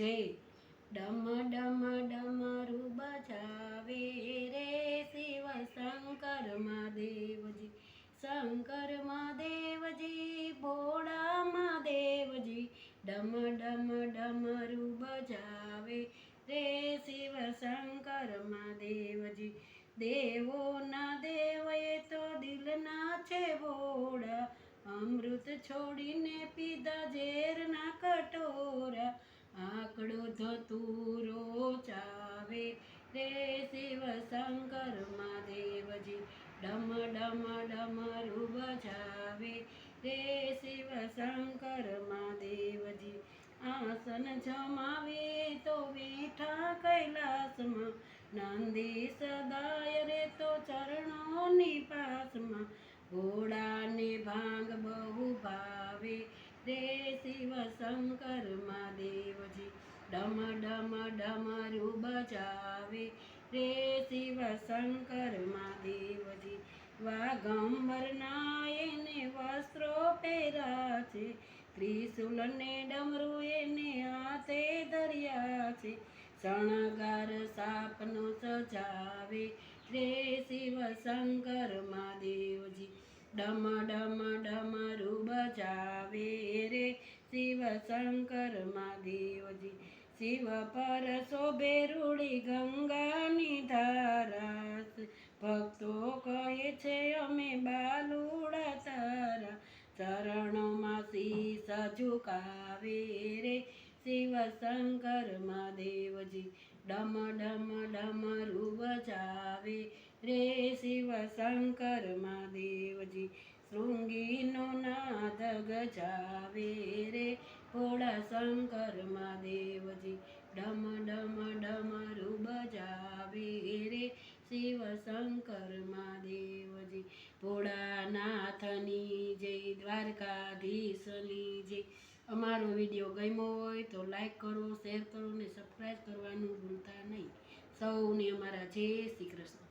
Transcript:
જય ડમ ડમ ડમરું બજાવે રે શિવ શંકર મહાદેવજી શંકર મહાદેવજી ભોળા મહાદેવજી ડમ ડમ ડમરું બજાવે રે શિવ શંકર મહાદેવજી દેવોના દેવ એ તો દિલના છે ભોળા અમૃત છોડીને પીધા ઝેરના કટોરા આકડો ધતુરો ચાવે રે શિવ શંકર મહાદેવજી ડમ ડમ ડમરું બજાવે રે શિવ શંકર મહાદેવજી આસન જમાવે તો બેઠા કૈલાસમાં નંદી સદાય રે તો ચરણોની પાસમાં ઘોડાને ભાંગ બહુ ભાવે રે શિવ શંકર મહાદેવજી ડમ ડમ ડમરું બજાવે રે શિવ શંકર મહાદેવજી વાગંબરના એને વસ્ત્રો પહેર્યા છે ત્રિશુલને ડમરું એને હાથે ધર્યા છે શણગાર સાપનો સજાવે રે શિવ શંકર મહાદેવજી ડમ ડમ ડમરું બજાવે રે શિવ શંકર મહાદેવજી શિવ પર શોભે રૂડી ગંગાની ધારા ભક્તો કહે છે અમે બાલુડા તારા ચરણોમાં શીશ ઝુકાવે રે શિવ શંકર મહાદેવજી ડમ ડમ ડમરું બજાવે રે શિવ શંકર મહાદેવજી શૃંગીનો નાદ ગજાવે રે ભોળા શંકર મહાદેવજી ડમ ડમ ડમરું બજાવે રે શિવ શંકર મહાદેવજી ભોળાનાથની જય દ્વારકાધીશની જય અમારો વિડીયો ગમ્યો હોય તો લાઈક કરો શેર કરો ને સબસ્ક્રાઈબ કરવાનું ભૂલતા નહીં સૌને અમારા જય શ્રી કૃષ્ણ।